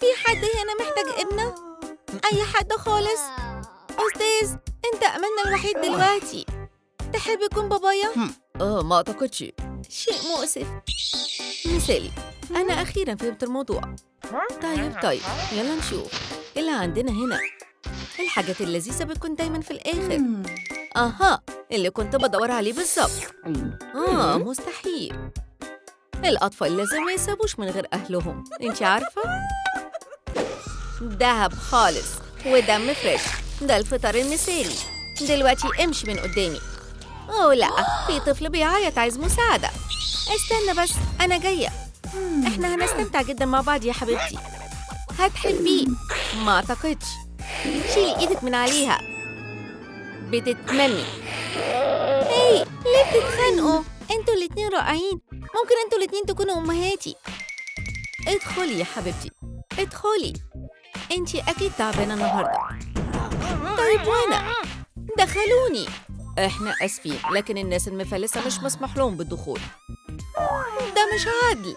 في حد هنا محتاج ابنه؟ أي حد خالص؟ أستاذ، أنت أملنا الوحيد دلوقتي. تحب يكون بابايا؟ ما أعتقدش. شيء مؤسف. مثالي، أنا أخيراً فهمت الموضوع. طيب يلا نشوف إيه اللي عندنا هنا. الحاجات اللذيذة بتكون دايماً في الآخر. اللي كنت بدور عليه بالظبط. مستحيل. الأطفال لازم ما يسابوش من غير أهلهم، أنت عارفة؟ دهب خالص ودم فريش، ده الفطار المثالي. دلوقتي امشي من قدامي. أوه لأ، في طفل بيعيط عايز مساعدة. استنى بس، أنا جاية. إحنا هنستمتع جدا مع بعض يا حبيبتي. هتحبيه. ما أعتقدش. شيلي إيدك من عليها. بتتمني. هاي، ليه بتتخانقوا؟ انتوا الاتنين رائعين. ممكن انتوا الاتنين تكونوا أمهاتي. ادخلي يا حبيبتي، ادخلي. انتي أكيد تعبانة النهاردة. طيب وأنا؟ دخلوني. احنا آسفين، لكن الناس المفلسة مش مسموح لهم بالدخول. ده مش عدل.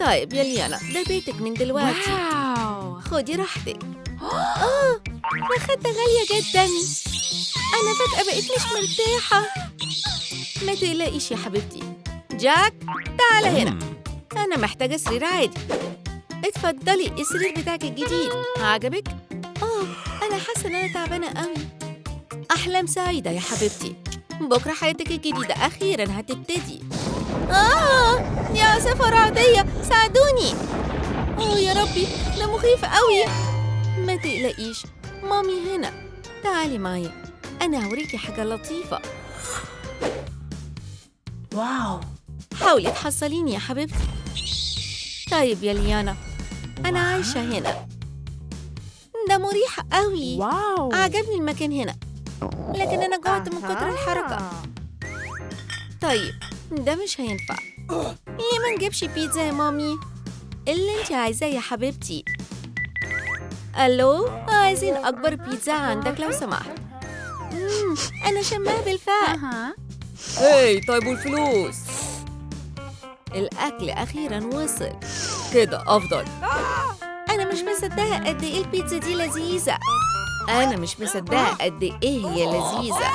طيب يا ليانا، ده بيتك من دلوقتي. خدي راحتك. مخدة غالية جدا. أنا فجأة بقيت مش مرتاحة. ما تقلقيش يا حبيبتي. جاك، تعال هنا. أنا محتاجة سرير عادي. اتفضلي، السرير بتاعك الجديد عجبك؟ أنا حاسة إن أنا تعبانة قوي. أحلام سعيدة يا حبيبتي. بكرة حياتك الجديدة أخيراً هتبتدي. دي عاصفة رعدية، ساعدوني. يا ربي، ده مخيف قوي. ما تقلقيش، مامي هنا. تعالي معايا، أنا هوريكي حاجة لطيفة. واو، حاولي تحصليني يا حبيبتي. طيب يا ليانا، أنا عايشة هنا. ده مريح قوي. واو، عجبني المكان هنا، لكن أنا جوعت من كتر الحركة. طيب، ده مش هينفع. ليه ما نجيبش بيتزا يا مامي؟ اللي انت عايزاه يا حبيبتي. ألو، عايزين أكبر بيتزا عندك لو سمحت. أنا شماها بالفعل. هاي، طيب والفلوس؟ الأكل أخيراً وصل. كده أفضل. أنا مش مصدقة قد إيه البيتزا دي لذيذة. أنا مش مصدقة قد إيه هي لذيذة.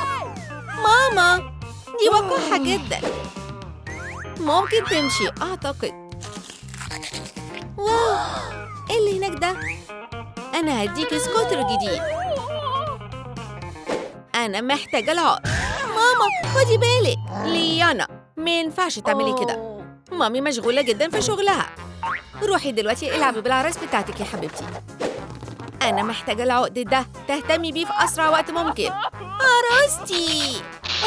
ماما، دي وقاحة جدا. ممكن تمشي أعتقد. واو، إيه اللي هناك ده؟ أنا هديكي سكوتر جديد. أنا محتاجة العقد. ماما خدي بالك. ليانا، ما ينفعش تعملي كده. مامي مشغولة جدا في شغلها. روحي دلوقتي العبي بالعراس بتاعتك يا حبيبتي. أنا محتاجة العقد ده تهتمي بيه في أسرع وقت ممكن. عراستي.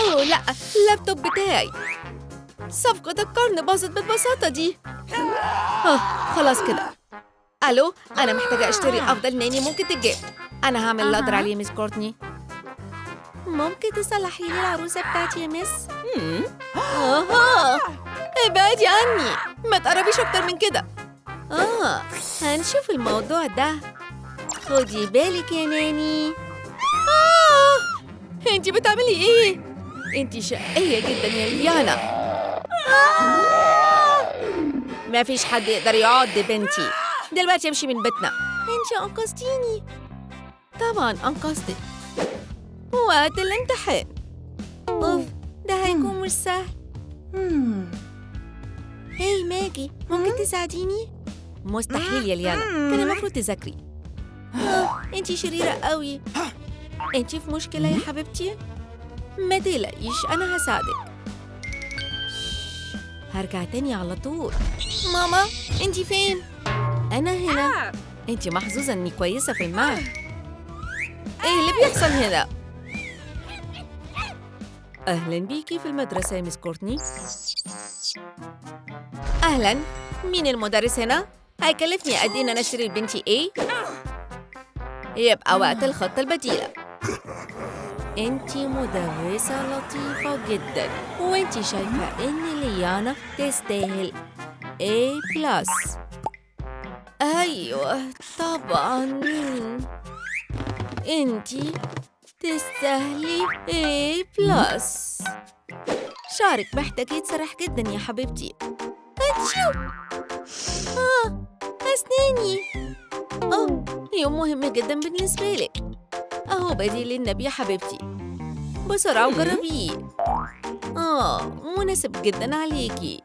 لا، اللابتوب بتاعي. صفقة القرن باظت بالبساطة دي. خلاص كده. ألو، أنا محتاجة أشتري أفضل ناني ممكن تتجاب. أنا هعمل اللي أقدر عليه ميس كورتني. ممكن تصلحي لي العروسة بتاعتي يا ميس؟ ابعدي عني، ما تقربيش أكتر من كده. هنشوف الموضوع ده. خدي بالك يا ناني. انتي بتعملي ايه؟ انتي شقية جدا يا ليانا. ما فيش حد يقدر يقعد بنتي. دلوقتي امشي من بيتنا. انتي انقذتيني. طبعا انقذتك. وقت الامتحان. ده هيكون مش سهل. هاي ماجي، ممكن تساعديني؟ مستحيل يا ليانا، كان المفروض تذاكري. انتي شريرة قوي. انتي في مشكلة يا حبيبتي؟ ما تقلقيش، أنا هساعدك. هرجع تاني على طول. ماما، انتي فين؟ أنا هنا. انتي محظوظة إني كويسة في المعهد. ايه اللي بيحصل هنا؟ أهلاً بيكي في المدرسة يا ميس كورتني. أهلاً، مين المدرس هنا؟ هيكلفني قد إيه إن أنا أشتري لبنتي إيه؟ يبقى وقت الخطة البديلة. انتي مدرسة لطيفة جدا، وانتي شايفة إن ليانا تستاهل A+. أيوة طبعاً، انتي تستاهلي A+. شعرك محتاج يتسرح جدا يا حبيبتي. أتشو. أسناني. يوم مهم جدا بالنسبة لك. أهو بديل للنبي يا حبيبتي، بسرعة وجربيه. مناسب جدا عليكي.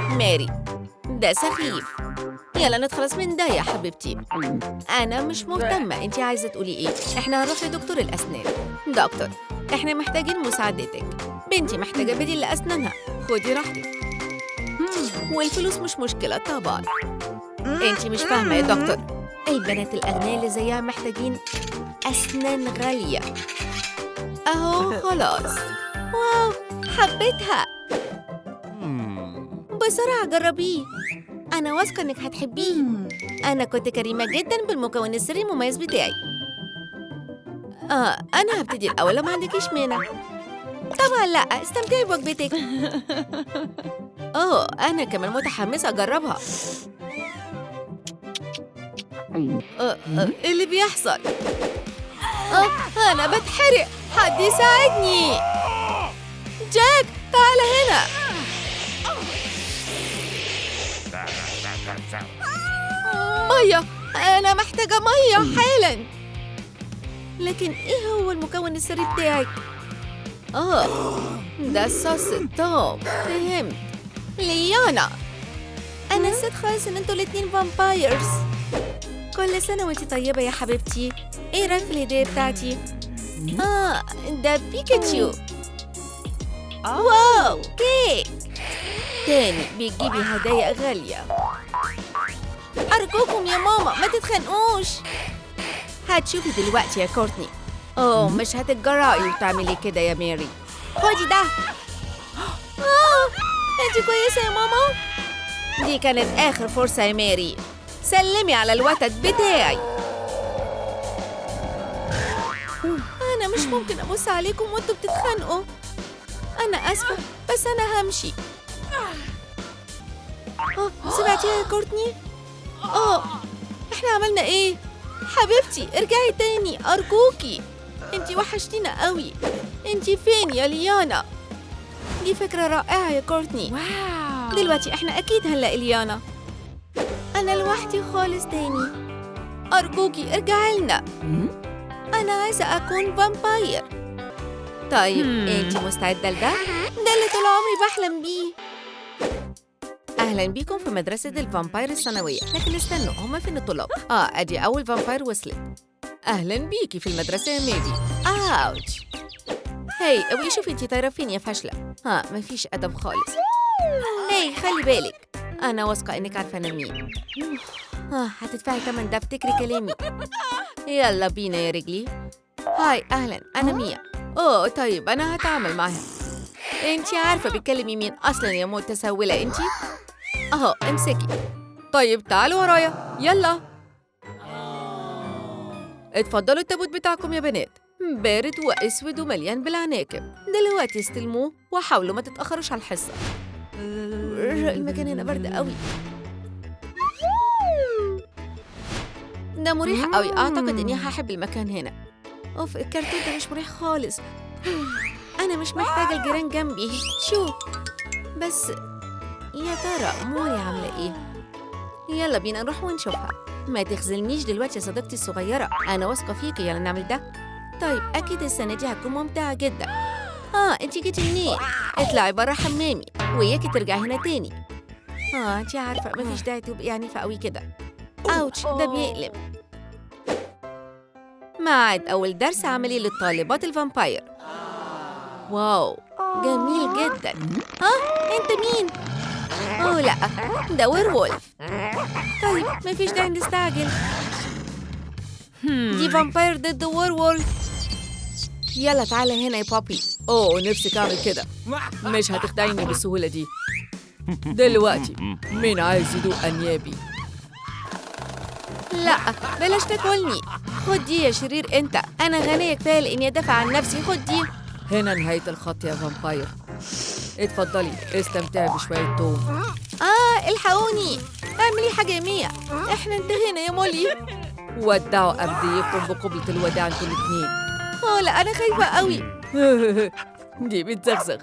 ماري، ده سخيف. يلا نتخلص من ده يا حبيبتي. أنا مش مهتمة أنتي عايزة تقولي إيه. إحنا هنروح لدكتور الأسنان. دكتور، إحنا محتاجين مساعدتك. بنتي محتاجة بديل لأسنانها. خدي راحتك. والفلوس مش مشكلة طبعا. أنتي مش فاهمة يا دكتور. البنات الأغنياء اللي زيها محتاجين أسنان غالية. أهو خلاص. واو، حبيتها. بسرعة جربيه. أنا واثقة إنك هتحبيه. أنا كنت كريمة جدا بالمكون السري المميز بتاعي. أنا هبتدي الأول لو ما عندكيش مانع. طبعا لا، استمتعي بوجبتك. أنا كمان متحمسة أجربها. إيه اللي بيحصل؟ أنا بتحرق. حد يساعدني. جاك، تعال هنا. مية، أنا محتاجة مية حالاً. لكن إيه هو المكون السري بتاعك؟ ده صوص التوم. فهمت. ليانا، أنا نسيت خالص إن انتوا الاتنين فامبايرز. كل سنة وانتي طيبة يا حبيبتي. إيه رأيك في الهدية بتاعتي؟ ده بيكاتشو. واو، كيك. تاني بتجيبي هدايا غالية. أرجوكم يا ماما ما تتخانقوش. هتشوفي دلوقتي يا كورتني. مش هتتجرأي وتعملي كده يا ماري. خدي ده. انتي كويسة يا ماما؟ دي كانت آخر فرصة يا ماري. سلمي على الوتد بتاعي. أنا مش ممكن أبص عليكم وانتوا بتتخانقوا. أنا آسفة بس أنا همشي. سمعتيها يا كورتني؟ إحنا عملنا إيه؟ حبيبتي ارجعي تاني أرجوكي. انتي وحشتينا قوي. انتي فين يا ليانا؟ دي فكرة رائعة يا كورتني. دلوقتي إحنا أكيد هنلاقي ليانا. أنا لوحدي خالص تاني. أرجوكي ارجعي لنا. أنا عايزة أكون فامباير. طيب انتي مستعدة لده؟ ده اللي طول عمري بحلم بيه. أهلاً بيكم في مدرسة الفامباير الثانوية. لكن استنوا، هما فين الطلاب؟ أدي أول فامباير وصلت. أهلاً بيكي في المدرسة يا ميدي. أوتش. هاي، أبوي شوفي انتي طايرة فين يا فاشلة. مفيش أدب خالص. هاي، خلي بالك. أنا واثقة إنك عارفة أنا مين. هتدفعي تمن ده، افتكري كلامي. يلا بينا يا رجلي. هاي، أهلاً، أنا ميا. طيب أنا هتعامل معاها. انتي عارفة بتكلمي مين أصلاً يا متسولة انتي؟ امسكي. طيب تعالوا ورايا، يلا. اتفضلوا التابوت بتاعكم يا بنات. بارد وأسود ومليان بالعناكب. دلوقتي استلموه وحاولوا ما تتأخروش على الحصة. المكان هنا برد قوي. ده مريح قوي. أعتقد إني هحب المكان هنا. الكرتون ده مش مريح خالص. أنا مش محتاجة الجيران جنبي. شو بس يا ترى موري عاملة إيه؟ يلا بينا نروح ونشوفها. ما تخذلنيش دلوقتي يا صديقتي الصغيرة. أنا واثقة فيكي. يلا نعمل ده. طيب أكيد السنة دي هتكون ممتعة جدا. أنتي جيتي منين؟ اطلعي برا حمامي وإياكي ترجعي هنا تاني. أنتي عارفة مفيش داعي تبقي عنيفة قوي كده. أوتش، ده بيألم. معاد أول درس عملي للطالبات الفامباير. واو، جميل جدا. أنت مين؟ لا، ده ويرولف. طيب مفيش داعي نستعجل. دي فامباير ضد ويرولف. يلا تعالى هنا يا بابي. نفسك أعمل كده. مش هتخدعيني بالسهولة دي. دلوقتي مين عايز يدوق أنيابي؟ لا، بلاش تاكلني. خد دي يا شرير انت. انا غنية كفاية لاني ادافع عن نفسي. خد دي. هنا نهاية الخط يا فامباير. اتفضلي استمتعي بشوية توم. الحقوني، اعملي حاجة يا ميا. احنا انتهينا يا مولي. ودعوا أبديكم بقبلة الوداع انتوا الاتنين. لا، انا خايفة قوي. دي بتزغزغ.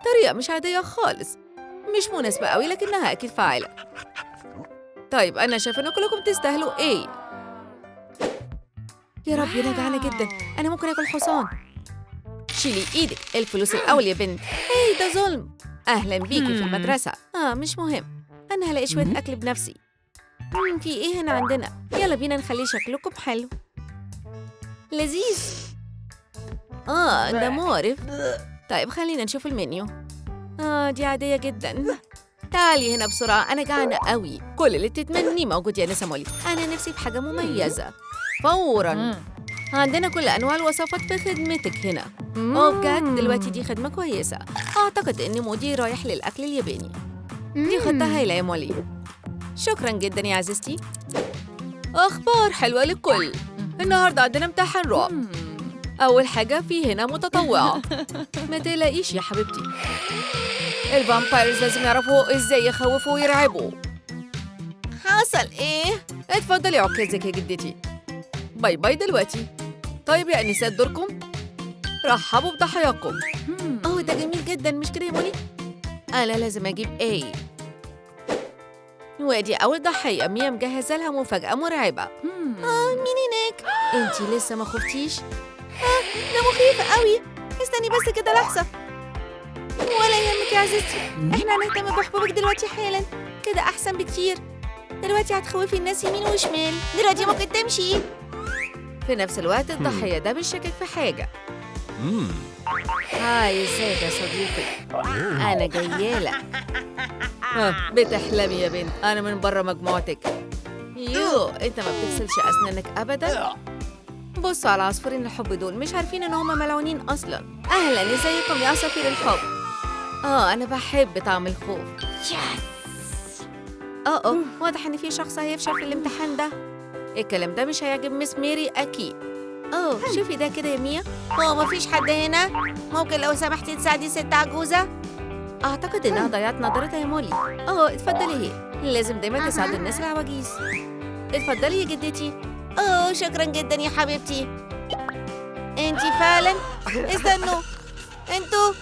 طريقة مش عادية خالص. مش مناسبة قوي لكنها اكيد فعالة. طيب أنا شايفة إن كلكم تستاهلوا إيه. يا ربي أنا جعانة جدا، أنا ممكن آكل حصان. شيلي إيدك، الفلوس الأول يا بنت. إيه ده ظلم. أهلا بيكي في المدرسة. مش مهم، أنا هلاقي شوية أكل بنفسي. في إيه هنا عندنا؟ يلا بينا نخلي شكلكم حلو. لذيذ. ده مقرف. طيب خلينا نشوف المنيو. دي عادية جدا. تعالي هنا بسرعة، أنا جعانة قوي. كل اللي تتمنيه موجود يا نسا مولي. أنا نفسي في حاجة مميزة فوراً. عندنا كل أنواع الوصفات في خدمتك هنا. بجد دلوقتي دي خدمة كويسة. أعتقد إن مودي رايح للأكل الياباني. دي خطة هايلة يا مولي. شكراً جداً يا عزيزتي. أخبار حلوة للكل. النهاردة عندنا امتحان رعب. أول حاجة في هنا متطوعة. ما تقلقيش يا حبيبتي، الفامبايرز لازم يعرفوا إزاي يخوفوا ويرعبوا. حصل إيه؟ اتفضلي عكازك يا جدتي. باي باي دلوقتي. طيب يا أنسات دوركم، رحبوا بضحاياكم. ده جميل جدا مش كده يا مولي؟ أنا لازم أجيب إيه. وادي أول ضحية، ميا مجهزة لها مفاجأة مرعبة. مين هناك؟ أنتي لسه ما خفتيش؟ ده مخيف قوي. استني بس كده لحظة. ولا يهمك يا عزيزتي، احنا هنهتم بحبوبك دلوقتي حالا. كده أحسن بكتير. دلوقتي هتخوفي الناس يمين وشمال. دلوقتي ممكن تمشي. في نفس الوقت الضحية ده بيشكك في حاجة. هاي ازيك يا صديقي، أنا جايالك. بتحلمي يا بنت، أنا من بره مجموعتك. أنت ما بتغسلش أسنانك أبداً؟ بصوا على عصفورين الحب دول، مش عارفين إن هما ملعونين أصلاً. أهلاً، ازيكم يا عصافير الحب؟ أنا بحب طعم الخوف. واضح إن في شخص هيفشل في الامتحان ده. الكلام ده مش هيعجب مس ميري أكيد. شوفي ده كده يا ميا. مفيش حد هنا؟ ممكن لو سمحتي تساعدي ست عجوزة؟ أعتقد إنها ضيعت نظرتها يا مولي. اتفضلي، هي لازم دايما تساعدوا الناس العواجيز. اتفضلي يا جدتي. شكرا جدا يا حبيبتي. انتي فعلا. استنوا انتوا.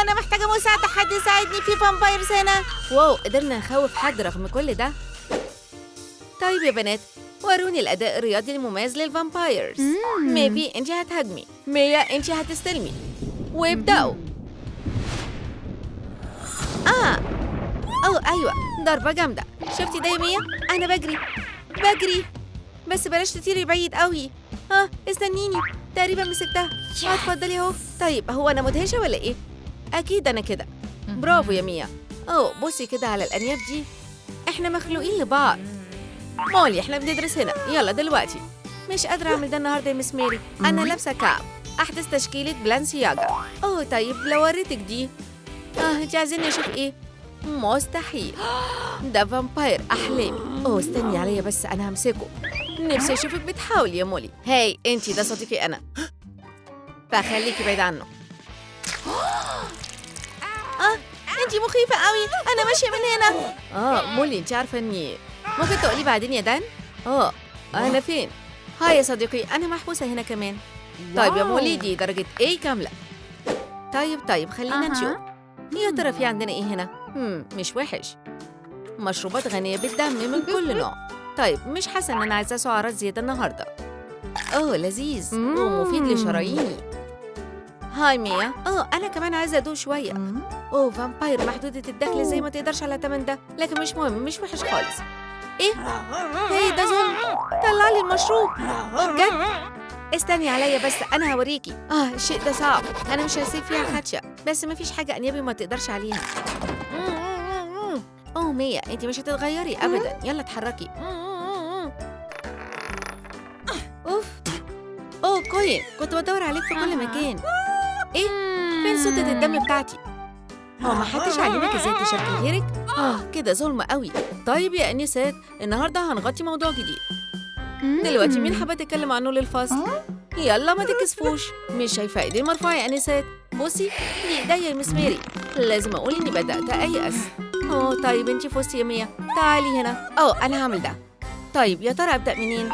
انا محتاجة مساعدة، حد يساعدني، في فامبايرز هنا. واو، قدرنا نخوف حد رغم كل ده. طيب يا بنات، وروني الأداء الرياضي المميز للفامبايرز. ميفي انتي هتهاجمي، ميا انتي هتستلمي، وابدأوا. أيوة، ضربة جامدة. شفتي ده يا ميا؟ أنا بجري بس بلاش تطيري بعيد قوي. استنيني، تقريبا مسكتها. اتفضلي اهو. طيب هو أنا مدهشة ولا إيه؟ أكيد أنا كده. برافو يا ميا. بصي كده على الأنياب دي، إحنا مخلوقين لبعض. مولي إحنا بندرس هنا. يلا دلوقتي. مش قادرة أعمل ده النهاردة يا مس ميري. أنا لابسة كعب، أحدث تشكيلة بلانسياجا. طيب لو وريتك دي. أنت عايزيني أشوف إيه؟ مستحيل، ده فامباير أحلامي. استني عليا بس، أنا همسكه. نفسي أشوفك بتحاولي يا مولي. هاي أنتي، ده صديقي أنا، فخليكي بعيد عنه. أنتي مخيفة قوي، أنا ماشية من هنا. مولي أنتي عارفة إني ممكن تقولي بعدين يا دان؟ أنا فين؟ هاي يا صديقي، أنا محبوسة هنا كمان. طيب يا مولي، دي درجة A كاملة. طيب خلينا نشوف. يا ترى في عندنا إيه هنا؟ مش وحش. مشروبات غنية بالدم من كل نوع. طيب مش حاسة إن أنا عايزة سعرات زيادة النهاردة. لذيذ ومفيد لشراييني. هاي ميا. أنا كمان عايزة أدوق شوية. فامباير محدودة الدخل زي ما تقدرش على تمن ده، لكن مش مهم، مش وحش خالص. إيه ده ظلم. طلعلي المشروب. بجد؟ استني عليا بس، أنا هوريكي. الشيء ده صعب، أنا مش هسيب فيها خدشة، بس مفيش حاجة أنيابي ما تقدرش عليها. ميا، أنتي مش هتتغيري أبداً. يلا اتحركي. كوين، كنت بدور عليك في كل مكان. إيه؟ فين صوتة الدم بتاعتي؟ ما حدش علمك ازاي تشاركي غيرك؟ كده ظلم قوي. طيب يا أنسات، النهارده هنغطي موضوع جديد. دلوقتي مين حابة تتكلم عنه للفصل؟ يلا ما تكسفوش. مش شايفة ايدي مرفوعة يا أنسات؟ بصي، دي ايديا يا مس ميري. لازم أقول إني بدأت أيأس. طيب انتي في وسطي يا ميا، تعالي هنا. أنا هعمل ده. طيب يا ترى أبدأ منين؟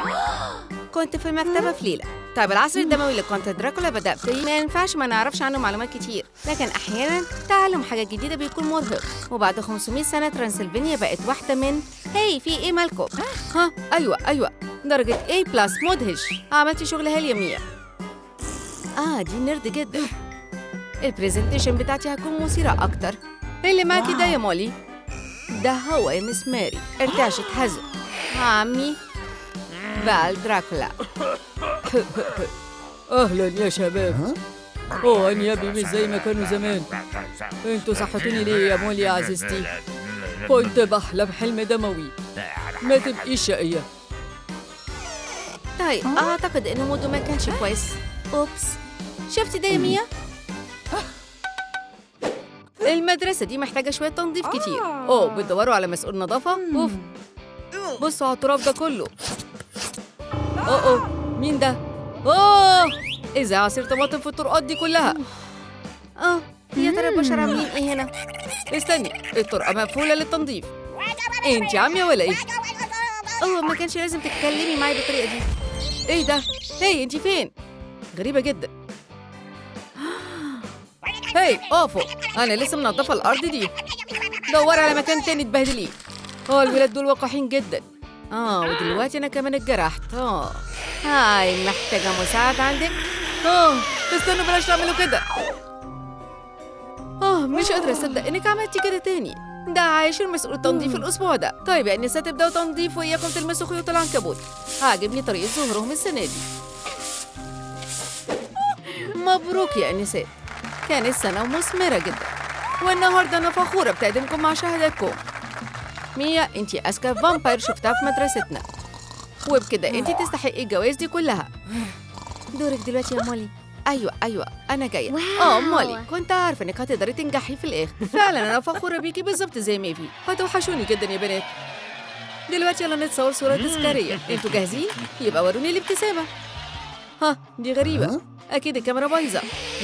كنت في المكتبة في ليلة، طيب العصر الدموي لكونت دراكولا بدأ فيه ما ينفعش ما نعرفش عنه معلومات كتير، لكن أحياناً تعلم حاجة جديدة بيكون مرهق. وبعد 500 سنة ترانسلفانيا بقت واحدة من هاي في إيه مالكم؟ ها أيوة درجة A+ مدهش. عملتي شغل هايل يا ميا. دي نرد جدا. البرزنتيشن بتاعتي هتكون مثيرة أكتر. اللي معاكي ده يا مولي؟ ده هو يا مس ماري. ارتعشت هزر عمي فال دراكولا. أهلاً يا شباب. أنيابي مش زي ما كانوا زمان. أنتوا صحتوني ليه يا مولي يا عزيزتي؟ كنت بحلم حلم دموي. ما تبقيش شقية. طيب أعتقد إنه موده ما كانش كويس. أوبس، شفتي ده يا ميا؟ المدرسة دي محتاجة شوية تنظيف كتير. بتدوروا على مسؤول نظافة؟ أوف، بصوا على التراب ده كله. مين ده؟ إذا عصير طماطم في الطرقات دي كلها. يا ترى البشر عاملين إيه هنا؟ استني، الطرقة مقفولة للتنظيف. أنتِ عمية ولا إيه؟ ما كانش لازم تتكلمي معايا بالطريقة دي. إيه ده؟ هي أنتِ فين؟ غريبة جدا. هاي اقفوا، أنا لسه منظفة الأرض دي. دوري على مكان تاني تبهدليه. الولاد دول وقاحين جدا. ودلوقتي أنا كمان اتجرحت. هاي محتاجة مساعدة عندك؟ استنوا بلاش تعملوا كده. مش قادرة أصدق إنك عملتي كده تاني. ده عاشر مسؤول تنظيف الأسبوع ده. طيب يا أنسة تبدأوا تنظيف وإياكم تلمسوا خيوط العنكبوت. عاجبني طريقة ظهورهم السنة دي. مبروك يا أنسات، كانت سنة مثمرة جدا، والنهاردة أنا فخورة بتقديمكم مع شهادتكم. ميا، أنتي أذكى فامباير شفتها في مدرستنا، وبكده أنتي تستحقي الجوائز دي كلها. دورك دلوقتي يا مولي. أيوة أنا جاية. مولي، كنت عارفة إنك هتقدري تنجحي في الآخر. فعلا أنا فخورة بيكي بالظبط زي ميفي. هتوحشوني جدا يا بنات. دلوقتي يلا نتصور صورة تذكارية. أنتوا جاهزين؟ يبقى وروني الابتسامة. دي غريبة، أكيد الكاميرا بايظة.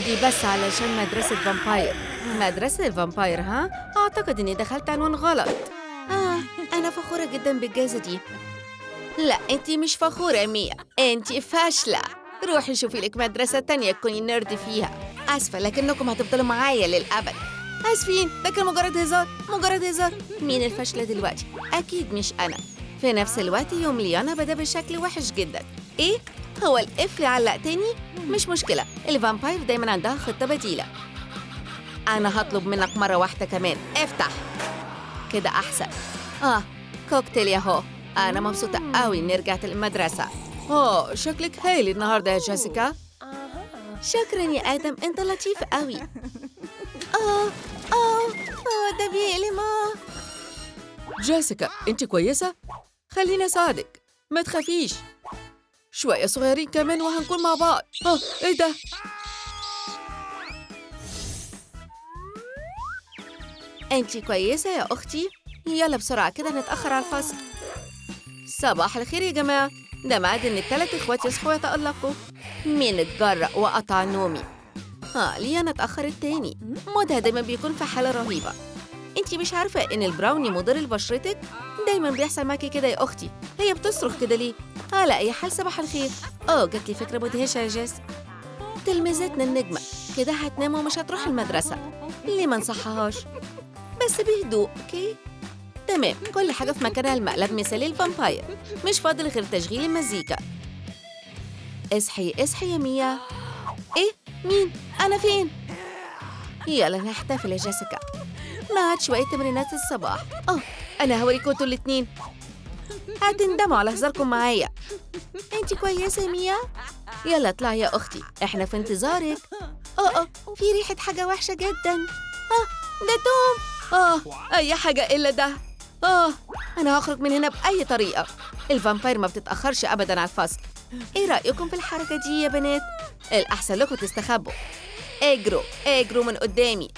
دي بس علشان مدرسة فامباير. مدرسة الفامباير أعتقد إني دخلت عنوان غلط. أنا فخورة جدا بالجائزة دي. لا أنتي مش فخورة يا ميا، أنتي فاشلة. روحي شوفي لك مدرسة تانية تكوني نيرد فيها. آسفة لكنكم هتفضلوا معايا للأبد. آسفين، ده كان مجرد هزار. مين الفاشلة دلوقتي؟ أكيد مش أنا. في نفس الوقت يوم ليانا بدأ بشكل وحش جدا. إيه؟ هو القفل علق تاني؟ مش مشكلة، الفامباير دايما عندها خطة بديلة. أنا هطلب منك مرة واحدة كمان، افتح كده أحسن. كوكتيل ياهو. أنا مبسوطة قوي إني رجعت المدرسة. شكلك هايل النهاردة يا جيسيكا. شكرا يا آدم، أنت لطيف قوي. ده بيقلم. جيسيكا، أنت كويسة؟ خليني أساعدك، ما تخافيش. شوية صغيرين كمان وهنكون مع بعض. إيه ده؟ أنتِ كويسة يا أختي؟ يلا بسرعة كده نتأخر على الفصل. صباح الخير يا جماعة، ده ميعاد إن ال3 إخوات يصحوا يتألقوا. مين اتجرأ وقطع نومي؟ ليانا اتأخرت تاني. مودها دايما بيكون في حالة رهيبة. أنتِ مش عارفة إن البراوني مضر لبشرتك؟ دايما بيحصل معاكي كده يا أختي. هي بتصرخ كده ليه؟ على أي حال صباح الخير. جات لي فكرة مدهشة يا جيس. تلميذتنا النجمة كده هتنام ومش هتروح المدرسة. ليه ما نصحهاش؟ بس بهدوء، أوكي؟ تمام، كل حاجة في مكانها. المقلب مثالي الفامباير، مش فاضل غير تشغيل المزيكا. اصحي يا ميا. إيه؟ مين؟ أنا فين؟ يلا نحتفل يا جيسيكا. معاد شوية تمرينات الصباح. أنا هوريكم انتوا الاتنين، هتندموا على هزاركم معايا. انتي كويسة يا ميا؟ يلا اطلعي يا أختي، احنا في انتظارك. في ريحة حاجة وحشة جدا. ده توم. أي حاجة إلا ده. أنا هخرج من هنا بأي طريقة. الفامباير ما بتتأخرش أبداً على الفصل. إيه رأيكم في الحركة دي يا بنات؟ الأحسن لكم تستخبوا. اجروا من قدامي.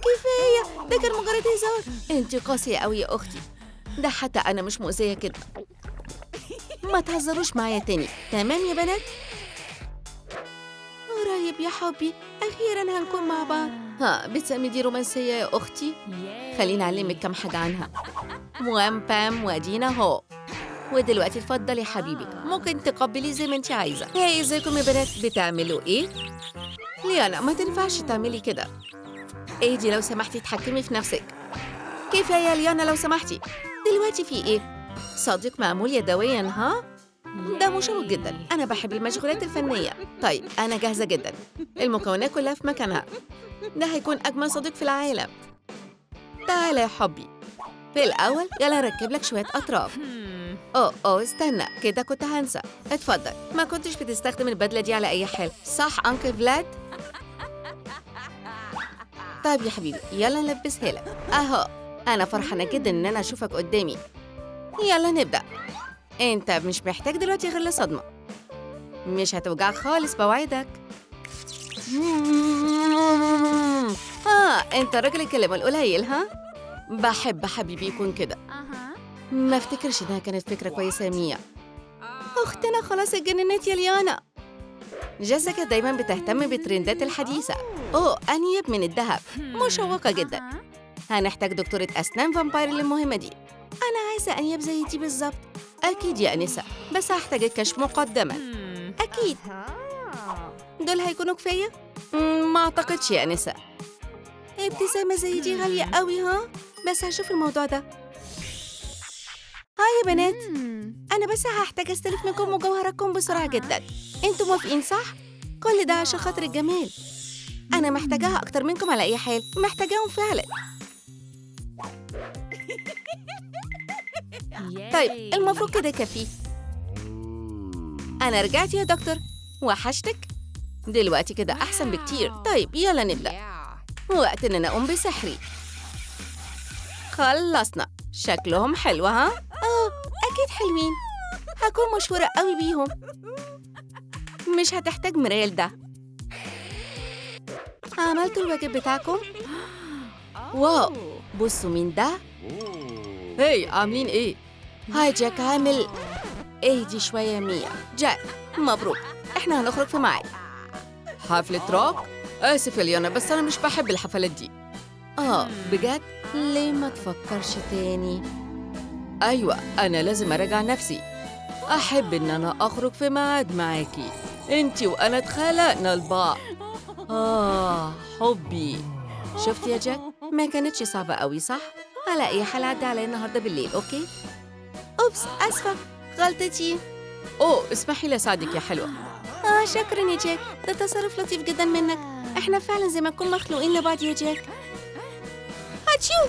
كفاية، ده كان مجرد هزار. انتي قاسية قوي يا أختي، ده حتى أنا مش مؤذية كده. ما تهزروش معايا تاني، تمام يا بنات؟ قريب يا حبي، أخيراً هنكون مع بعض. بتسمي دي رومانسية يا أختي؟ خليني أعلمك كم حاجة عنها. موام بام ودينا هو. ودلوقتي اتفضلي يا حبيبي، ممكن تقبلي زي ما انت عايزة. هاي ازيكم يا بنات، بتعملوا ايه؟ ليانا ما تنفعش تعملي كده. اهدي لو سمحتي، تحكمي في نفسك. كيف يا ليانا لو سمحتي؟ دلوقتي في ايه؟ صديق معمول يدويا ها؟ ده مشوق جدا، أنا بحب المشغولات الفنية. طيب أنا جاهزة جدا، المكونات كلها في مكانها. ده هيكون أجمل صديق في العالم. تعالى يا حبي، في الأول يلا ركب لك شوية أطراف. أوه استنى كده، كنت هنسى. اتفضل، ما كنتش بتستخدم البدلة دي على أي حال صح أنكل فلاد؟ طيب يا حبيبي يلا نلبسها لك أهو. أنا فرحانة جدا إن أنا أشوفك قدامي. يلا نبدأ. أنت مش محتاج دلوقتي غير لصدمة، مش هتوجعك خالص بوعدك. أنت راجل الكلام القليل ها؟ بحب حبيبي يكون كده. ما افتكرش إنها كانت فكرة كويسة يا ميا. أختنا خلاص اتجننت يا ليانا. جيسيكا دايما بتهتم بالترندات الحديثة. أنيب من الذهب، مشوقة جدا. هنحتاج دكتورة أسنان فامباير للمهمة دي. أنا عايزة أنيب زي دي بالظبط. أكيد يا أنسة، بس هحتاج الكشف مقدما. أكيد. دول هيكونوا كفاية؟ ما أعتقدش يا أنسة. ابتسامة زي دي غالية قوي ها؟ بس هشوف الموضوع ده. هاي يا بنات، أنا بس هحتاج أستلف منكم مجوهراتكم بسرعة جدا. أنتوا موافقين صح؟ كل ده عشان خاطر الجمال. أنا محتاجاها أكتر منكم على أي حال، محتاجاهم فعلا. طيب المفروض كده كفي. أنا رجعت يا دكتور، وحشتك؟ دلوقتي كده أحسن بكتير. طيب يلا نبدأ، وقت إن أنا أقوم بسحري. خلصنا، شكلهم حلو ها؟ أكيد حلوين، هكون مشهورة قوي بيهم. مش هتحتاج مراية ده. عملتوا الواجب بتاعكم؟ واو، بصوا مين ده؟ هاي عاملين إيه؟ هاي جاك عامل. اهدي شوية يا ميا. جاك مبروك، احنا هنخرج في ميعاد. حفلة روك؟ آسف يا ليانا، بس أنا مش بحب الحفلات دي. بجد؟ ليه ما تفكرش تاني؟ أيوة، أنا لازم أراجع نفسي. أحب إن أنا أخرج في ميعاد معاكي. أنتي وأنا اتخلقنا لبعض. حبي. شفت يا جاك؟ ما كانتش صعبة قوي صح؟ على أي حال عدي عليا النهاردة بالليل، أوكي؟ أوبس، آسفة، غلطتي. اسمحي لي أساعدك يا حلوة. شكراً يا جاك، ده تصرف لطيف جداً منك. إحنا فعلاً زي ما نكون مخلوقين لبعض يا جاك. هاتشيو،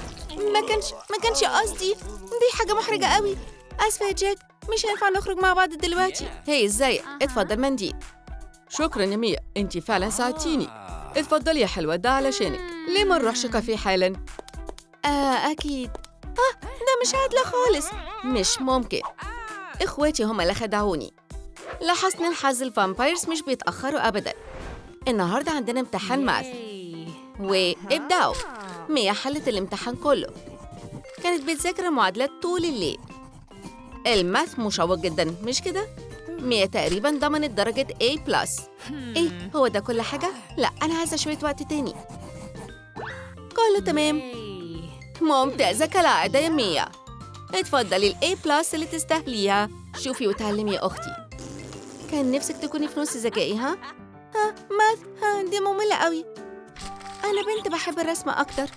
ما كانش قصدي، دي حاجة محرجة قوي. آسفة يا جاك، مش هينفع نخرج مع بعض دلوقتي. هاي ازيك؟ اتفضل منديل. شكراً يا ميا، انتي فعلاً ساعدتيني. اتفضلي يا حلوة، ده علشانك. ليه ما نروحش كافيه حالاً؟ أكيد. ده مش عادلة خالص، مش ممكن. إخواتي هما اللي خدعوني. لحسن الحظ الفامبايرز مش بيتأخروا أبداً. النهاردة عندنا امتحان ماث، وابدأوا. ميا حلت الامتحان كله، كانت بتذاكر معادلات طول الليل. الماث مشوق جدا مش كده؟ ميا تقريباً ضمنت درجة A+. إيه هو ده كل حاجة؟ لا أنا عايزة شوية وقت تاني. كله تمام، ممتازة كالعادة يا ميا. اتفضلي A+ اللي تستاهليها. شوفي وتعلمي يا أختي. كان نفسك تكوني في نص ذكائي ها؟ ماث دي مملة قوي. أنا بنت بحب الرسم أكتر.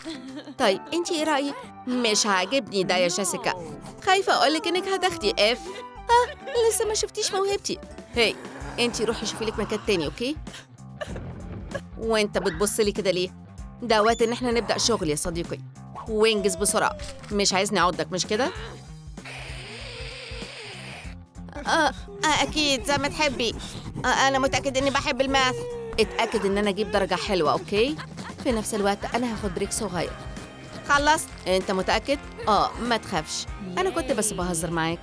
طيب أنتي إيه رأيك؟ مش عاجبني ده يا جيسيكا. خايفة أقولك إنك هتاخدي F. لسه ما شفتيش موهبتي. هاي أنتي روحي شوفي لك مكان تاني أوكي؟ وأنت بتبصلي كده ليه؟ ده وقت إن إحنا نبدأ شغل يا صديقي، وانجز بسرعة، مش عايزني أعضك مش كده؟ أكيد زي ما تحبي. أنا متأكد إني بحب الماث. اتأكد إن أنا أجيب درجة حلوة أوكي؟ في نفس الوقت أنا هاخد بريك صغير. خلصت؟ أنت متأكد؟ ما تخافش، أنا كنت بس بهزر معاك.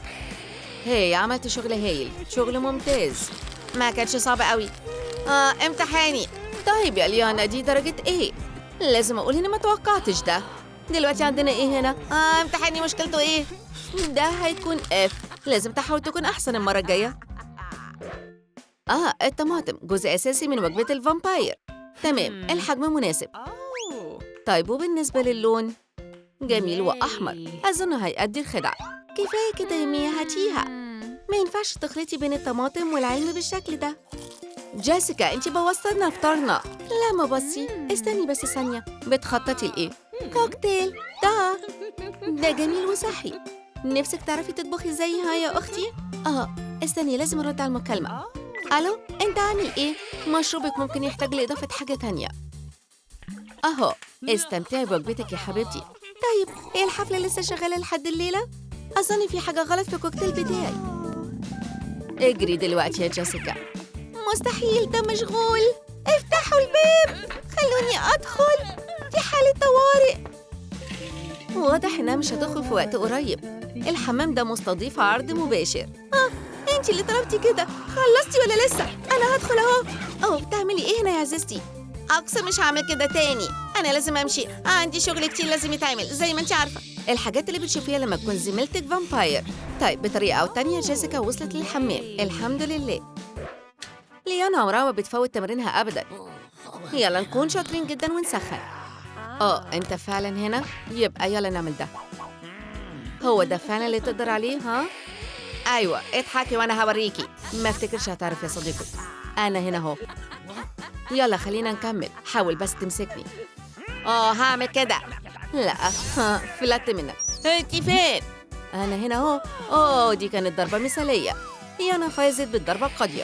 هاي عملت شغل هايل، شغل ممتاز. ما كانش صعب قوي. امتحاني. طيب يا ليانا دي درجة إيه؟ لازم أقول إني ما توقعتش ده. دلوقتي عندنا إيه هنا؟ امتحاني مشكلته إيه؟ ده هيكون F. لازم تحاول تكون أحسن المرة الجاية. الطماطم جزء أساسي من وجبة الفامباير. تمام، الحجم مناسب. طيب وبالنسبة للون؟ جميل وأحمر، أظن هيأدي الخدعة. كفاية كده يا ميا، هاتيها. ما ينفعش تخلطي بين الطماطم والعلم بالشكل ده. جيسيكا، انتي بوظتي لنا فطارنا. لا ما بصي، استني بس ثانية. بتخططي لإيه؟ كوكتيل ده جميل وصحي. نفسك تعرفي تطبخي ازاي يا أختي؟ استني، لازم أرد على المكالمة. ألو، أنت عامل إيه؟ مشروبك ممكن يحتاج لإضافة حاجة تانية. أهو، استمتعي بوجبتك يا حبيبتي. طيب، هي الحفلة لسه شغالة لحد الليلة؟ أظن في حاجة غلط في الكوكتيل بتاعي. اجري دلوقتي يا جيسيكا. مستحيل، ده مشغول. افتحوا الباب، خلوني أدخل، دي حالة طوارئ. واضح إنها مش هتدخل في وقت قريب. الحمام ده مستضيف عرض مباشر. انتي اللي طلبتي كده. خلصتي ولا لسه؟ أنا هدخل أهو. بتعملي إيه هنا يا عزيزتي؟ أقسم مش هعمل كده تاني. أنا لازم أمشي، عندي شغل كتير لازم يتعمل زي ما انتي عارفة. الحاجات اللي بتشوفيها لما تكون زميلتك فامباير. طيب، بطريقة أو تانية جيسيكا وصلت للحمام، الحمد لله. ليانا عمرها ما بتفوت تمرينها أبداً. يلا نكون شاطرين جداً ونسخن. أنت فعلاً هنا؟ يبقى يلا نعمل ده. هو ده فعلاً اللي تقدر عليه، ها؟ أيوة، اضحكي وأنا هوريكي. ما افتكرش هتعرف يا صديقي. أنا هنا أهو. يلا خلينا نكمل، حاول بس تمسكني. هعمل كده. لا، فلت منك. انتي فين؟ أنا هنا أهو. دي كانت ضربة مثالية. ليانا فازت بالضربة القاضية.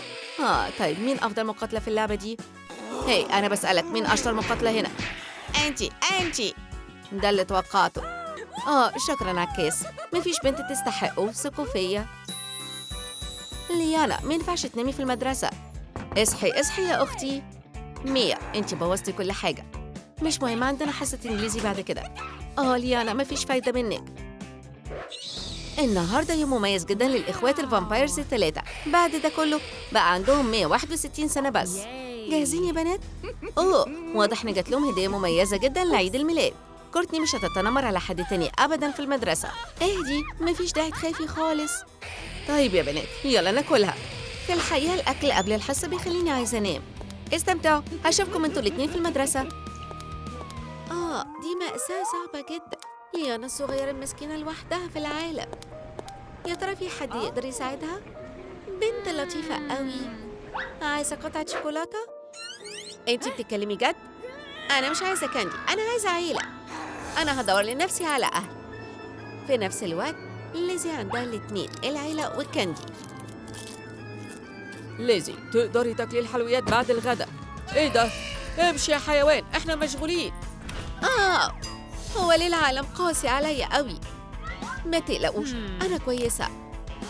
طيب، مين أفضل مقاتلة في اللعبة دي؟ هي، أنا بسألك مين أشطر مقاتلة هنا؟ انتي. ده اللي توقعته. شكراً على الكاس. مفيش بنت تستحقه، ثقوا فيا. ليانا، ما ينفعش تنامي في المدرسة. اصحي يا أختي. ميا، انتي بوظتي كل حاجة. مش مهم، عندنا حصة إنجليزي بعد كده. ليانا، مفيش فايدة منك. النهاردة يوم مميز جداً للإخوات الفامبايرز الثلاثة. بعد ده كله بقى عندهم 161 سنة بس. جاهزين يا بنات؟ واضح إن جات لهم هدية مميزة جداً لعيد الميلاد. كورتني مش هتتنمر على حد تاني أبداً في المدرسة. اهدي، مفيش داعي تخافي خالص. طيب يا بنات، يلا ناكلها. في الحقيقة الأكل قبل الحصة بيخليني عايزة أنام. استمتعوا، هشوفكم انتوا الاتنين في المدرسة. دي مأساة صعبة جدا. ليانا الصغيرة المسكينة لوحدها في العالم. يا ترى في حد يقدر يساعدها؟ بنت لطيفة قوي. عايزة قطعة شوكولاتة؟ انتي بتتكلمي جد؟ أنا مش عايزة كاندي، أنا عايزة عيلة. أنا هدور لنفسي على أهل. في نفس الوقت ليزي عندها الاتنين، العيلة والكاندي. ليزي، تقدري تاكلي الحلويات بعد الغداء. ايه ده؟ امشي يا حيوان، احنا مشغولين. هو ليه العالم قاسي عليا قوي؟ ما تقلقوش، أنا كويسة.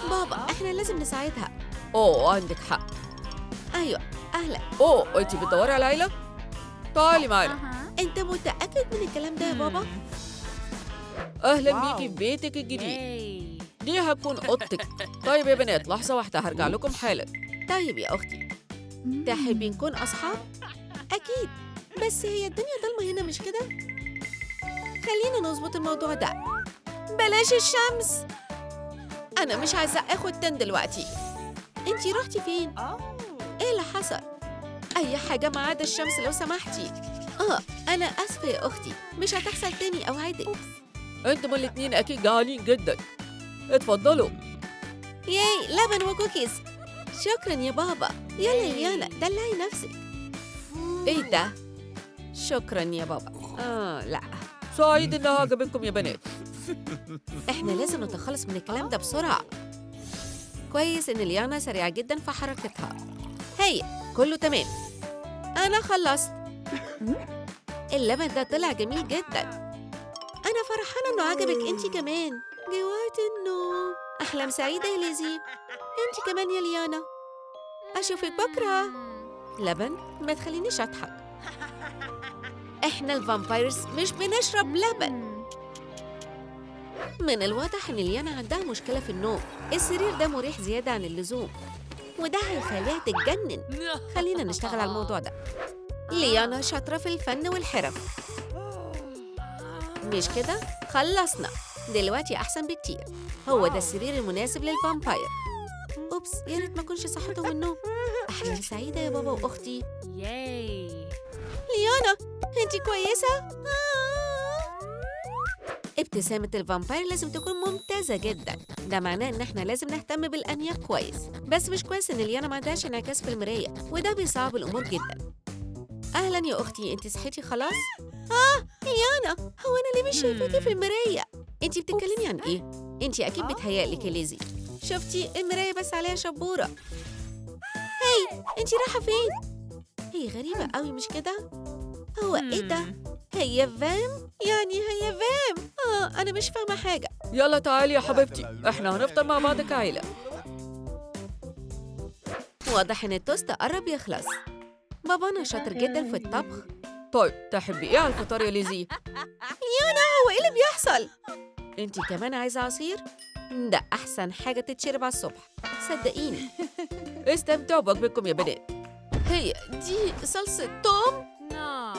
بابا، احنا لازم نساعدها. عندك حق. أيوة، أهلا. انتي بتدوري على عيلة؟ تعالي معانا. أنت متأكد من الكلام ده يا بابا؟ أهلا بيكي في بيتك الجديد. دي هتكون أوضتك. طيب يا بنات، لحظة واحدة هرجع لكم حالا. طيب يا أختي، تحبي نكون أصحاب؟ أكيد، بس هي الدنيا ضلمة هنا مش كده؟ خلينا نظبط الموضوع ده. بلاش الشمس. أنا مش عايزة آخد تن دلوقتي. أنتي رحتي فين؟ إيه اللي حصل؟ أي حاجة ما عدا الشمس لو سمحتي. أنا آسفة يا أختي، مش هتحصل تاني أوعدك. انتم الاتنين أكيد جعانين جدا. اتفضلوا. ياي، لبن وكوكيز. شكرا يا بابا. يلا ليانا، دلعي نفسك. ايه ده؟ شكرا يا بابا. لا، سعيد إنها عجبتكم يا بنات. احنا لازم نتخلص من الكلام ده بسرعة. كويس إن ليانا سريعة جدا في حركتها. هي، كله تمام. أنا خلصت. اللبن ده طلع جميل جدا. أنا فرحانة إنه عجبك أنتي كمان. جوات النوم. أحلام سعيدة يا ليزي. أنتي كمان يا ليانا. أشوفك بكرة. لبن؟ ما تخلينيش أضحك. إحنا الفامبايرز مش بنشرب لبن. من الواضح إن ليانا عندها مشكلة في النوم. السرير ده مريح زيادة عن اللزوم، وده هيخليها تتجنن. خلينا نشتغل على الموضوع ده. ليانا شاطرة في الفن والحرف، مش كده؟ خلصنا. دلوقتي أحسن بكتير. هو ده السرير المناسب للفامباير. أوبس، يا ريت ما كنش صحته من النوم. أحلام سعيدة يا بابا وأختي. ليانا، أنتي كويسة؟ ابتسامة الفامباير لازم تكون ممتازة جدا. ده معناه إن إحنا لازم نهتم بالأنياب كويس. بس مش كويس إن ليانا ما عندهاش انعكاس في المراية، وده بيصعب الأمور جدا. أهلا يا أختي، أنت صحيتي خلاص؟ ليانا، هو أنا ليه مش شايفاكي في المراية؟ أنت بتتكلمي عن إيه؟ أنت أكيد بتهيألك يا ليزي. شفتي المراية بس عليها شبورة. هاي، أنت رايحة فين؟ هي غريبة قوي مش كده؟ هو إيه ده؟ هي فام؟ يعني هي فام؟ أنا مش فاهمة حاجة. يلا تعالي يا حبيبتي، إحنا هنفطر مع بعض كعيلة. واضح إن التوست قرب يخلص. بابانا شاطر جدا في الطبخ. طيب تحبي إيه على الفطار يا ليزي؟ هو إيه اللي بيحصل؟ أنتي كمان عايزة عصير؟ ده أحسن حاجة تتشرب على الصبح، صدقيني. استمتعوا بوجبتكم يا بنات. هي دي صلصة توم؟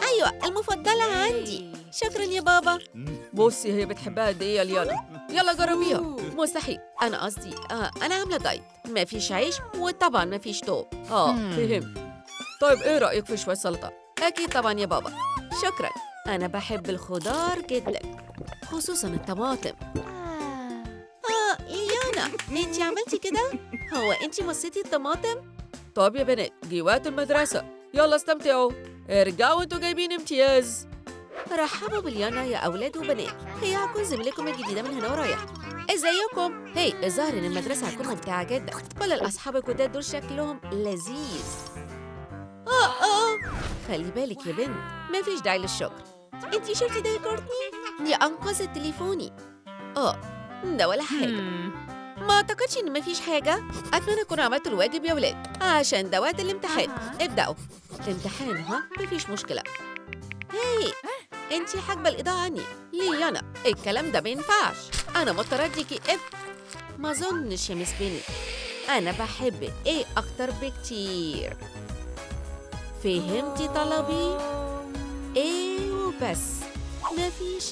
أيوة، المفضلة عندي. شكرا يا بابا. بصي هي بتحبها قد إيه يا ليانا. يلا جربيها. مستحيل، أنا قصدي أنا عاملة دايت، مفيش عيش وطبعا مفيش توم. فهمت. طيب إيه رأيك في شوية سلطة؟ أكيد طبعا يا بابا، شكرا. أنا بحب الخضار جدا، خصوصا الطماطم. ليانا، أنتي عملتي كده؟ هو أنتي مصيتي الطماطم؟ طب يا بنات، جه وقت المدرسة، يلا استمتعوا، ارجعوا انتوا جايبين امتياز. رحبوا بليانا يا أولاد وبنات، هي هتكون زميلكم الجديدة من هنا ورايح. ازيكم؟ هي الظاهر إن المدرسة هتكون ممتعة جدا، كل الأصحاب الجداد دول شكلهم لذيذ. خلي بالك يا بنت، مفيش داعي للشكر. انتي شفتي ده يا كورتني؟ دي أنقذت تليفوني. ده ولا حاجة. ما أعتقدش إن مفيش حاجة. أتمنى أكون عملت الواجب يا ولاد، عشان ده وقت الامتحان. ابدأوا الامتحان. مفيش مشكلة. هاي، انتي حاجبة الإضاءة عني. ليانا، الكلام ده مينفعش. أنا مضطرة أديكي ما أظنش يا مس بيني. أنا بحب أكتر بكتير. فهمتي طلبي؟ وبس، مفيش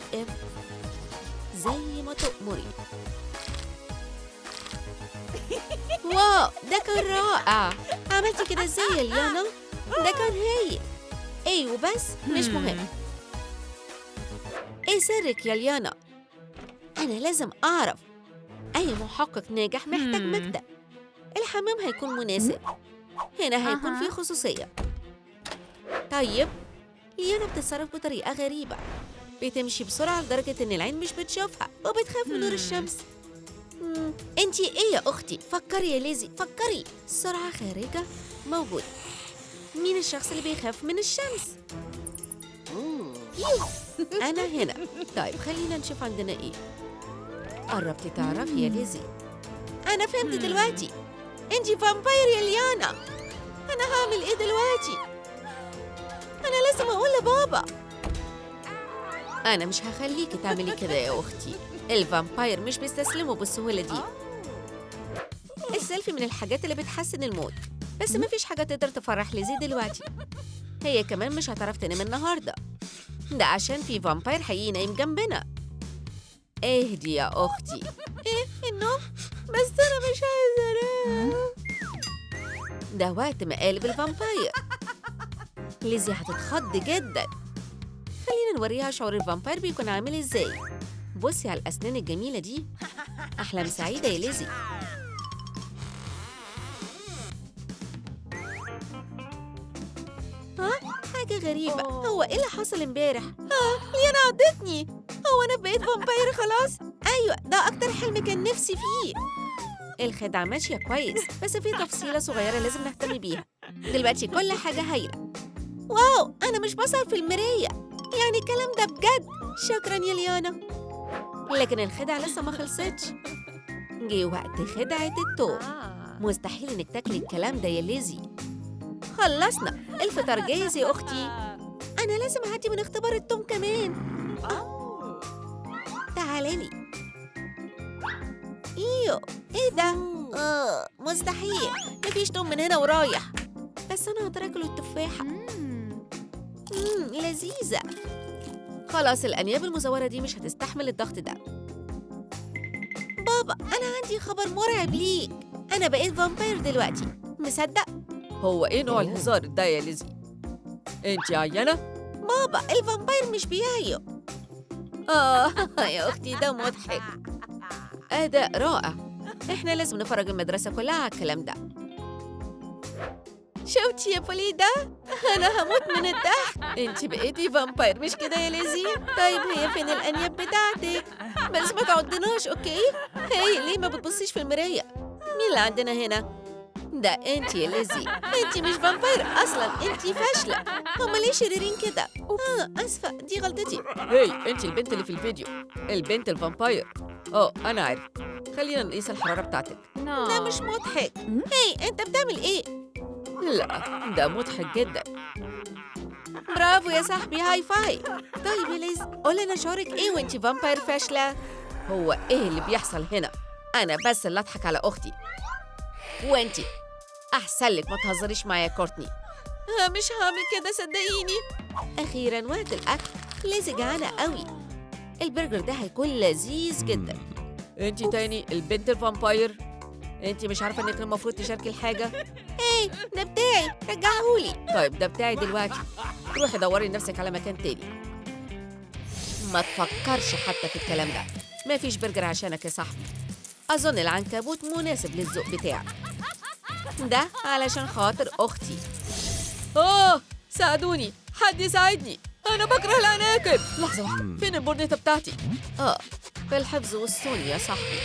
زي ما تؤمري. واو، ده كان رائع. عملتي كده ازاي يا ليانا؟ ده كان هايل. وبس، مش مهم. ايه سرك يا ليانا؟ انا لازم اعرف. اي محقق ناجح محتاج مكتب. الحمام هيكون مناسب، هنا هيكون فيه خصوصية. طيب، ليانا بتتصرف بطريقة غريبة، بتمشي بسرعة لدرجة إن العين مش بتشوفها وبتخاف من نور الشمس. انتي ايه يا أختي؟ فكري يا ليزي، فكري. سرعة خارجة موجود. مين الشخص اللي بيخاف من الشمس؟ أنا هنا. طيب خلينا نشوف عندنا ايه. قربتي تعرفي يا ليزي. أنا فهمت دلوقتي، انتي فامباير يا ليانا. أنا هعمل ايه دلوقتي؟ أنا لازم أقول لبابا. أنا مش هخليكي تعملي كده يا أختي، الفامباير مش بيستسلموا بالسهولة دي. السيلفي من الحاجات اللي بتحسن المود، بس مفيش حاجة تقدر تفرح ليزي دلوقتي. هي كمان مش هتعرف تنام النهاردة، ده عشان في فامباير حقيقي نايم جنبنا. اهدي يا أختي. النوم؟ بس أنا مش عايزة أنام. ده وقت مقالب الفامباير. ليزي هتتخض جدا. خلينا نوريها شعور الفامباير بيكون عامل ازاي. بصي على الأسنان الجميلة دي. أحلام سعيدة يا ليزي. حاجة غريبة. هو ايه اللي حصل امبارح؟ ليانا عضتني. هو أنا بقيت فامباير خلاص؟ أيوة، ده أكتر حلم كان نفسي فيه. الخدعة ماشية كويس، بس في تفصيلة صغيرة لازم نهتم بيها. دلوقتي كل حاجة هايلة. واو، أنا مش بظهر في المراية، يعني الكلام ده بجد. شكراً يا ليانا. لكن الخدعة لسه ما خلصتش. جه وقت خدعة التوم. مستحيل إنك تاكلي الكلام ده يا ليزي. خلصنا، الفطار جاهز يا أختي. أنا لازم أعدي من اختبار التوم كمان. تعالي لي. إيه ده؟ مستحيل، مفيش توم من هنا ورايح. بس أنا هقدر آكل التفاحة. لذيذة. خلاص، الأنياب المزورة دي مش هتستحمل الضغط ده. بابا، أنا عندي خبر مرعب ليك. أنا بقيت فامباير دلوقتي، مصدق؟ هو ايه نوع الهزار ده يا ليزي؟ انتي عيانة؟ بابا، الفامباير مش بيعيوا. يا أختي ده مضحك. أداء رائع. إحنا لازم نفرج المدرسة كلها على الكلام ده. شوتي يا بوليدا، أنا هموت من الضحك. أنت بقيتي فامباير مش كده يا ليزي؟ طيب هي فين الأنياب بتاعتك؟ بس ما تعضناش أوكي؟ هي ليه ما بتبصيش في المراية؟ مين اللي عندنا هنا؟ ده أنت يا ليزي. أنت مش فامباير أصلاً، أنت فاشلة. هما ليه شريرين كده؟ آسفة، دي غلطتي. هي أنت البنت اللي في الفيديو، البنت الفامباير. أنا عارف. خلينا نقيس الحرارة بتاعتك. ده مش مضحك. هي أنت بتعمل إيه؟ لا، ده مضحك جدا. برافو يا صاحبي، هاي فاي. طيب يا ليز، قولي لنا شعورك إيه وأنت فامباير فاشلة؟ هو إيه اللي بيحصل هنا؟ أنا بس اللي أضحك على أختي. وأنتي أحسن لك ما تهزريش معايا يا كورتني. مش هعمل كده صدقيني. أخيراً وقت الأكل. ليزي جعانة قوي. البرجر ده هيكون لذيذ جدا. أنتي تاني البنت الفامباير. أنتي مش عارفة إنك المفروض تشاركي الحاجة؟ إيه ده بتاعي، رجعهولي. طيب ده بتاعي دلوقتي. روحي دوري لنفسك على مكان تاني. ما تفكرش حتى في الكلام ده. ما فيش برجر عشانك يا صاحبي. أظن العنكبوت مناسب للذوق بتاعك. ده علشان خاطر أختي. ساعدوني، حد يساعدني. أنا بكره العناكب. لحظة واحدة، فين البورنيطة بتاعتي؟ في الحفظ والصون يا صاحبي.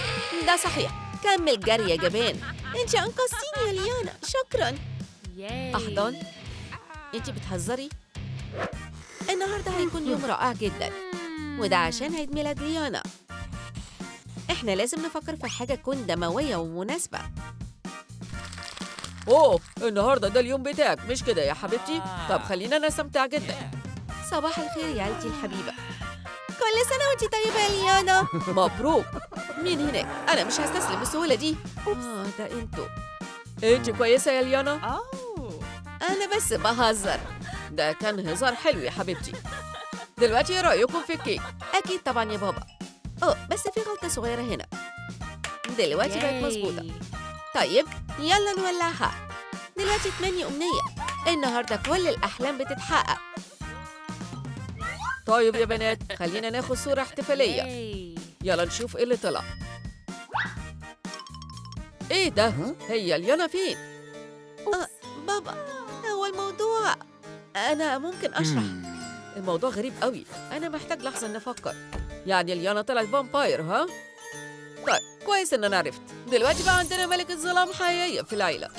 ده صحيح. كمل جري يا جبان. انت انقذتيني يا ليانا، شكرا. أحضان؟ انت بتهزري؟ النهارده هيكون يوم رائع جدا، وده عشان عيد ميلاد ليانا. احنا لازم نفكر في حاجه تكون دمويه ومناسبه. النهارده ده اليوم بتاعك مش كده يا حبيبتي؟ طب خلينا نستمتع جدا. صباح الخير يا عيلتي الحبيبه. كل سنه وانت طيبه يا ليانا. مبروك. مين هناك؟ انا مش هستسلم بالسهوله دي. ده انتوا. انت كويسه يا ليانا؟ انا بس بهزر. ده كان هزار حلو يا حبيبتي. دلوقتي ايه رايكم في الكيك؟ اكيد طبعا يا بابا. بس في غلطه صغيره هنا. دلوقتي بقت مظبوطه. طيب يلا نولعها. دلوقتي تمني امنيه. النهارده كل الاحلام بتتحقق. طيب يا بنات، خلينا ناخد صوره احتفاليه. يلا نشوف ايه اللي طلع. ايه ده؟ هي ليانا فين؟ بابا، هو الموضوع انا ممكن اشرح. الموضوع غريب قوي. انا محتاج لحظه نفكر. يعني ليانا طلعت فامباير ها؟ طيب كويس ان انا عرفت. دلوقتي بقى عندنا ملك الظلام حقيقيه في العيله.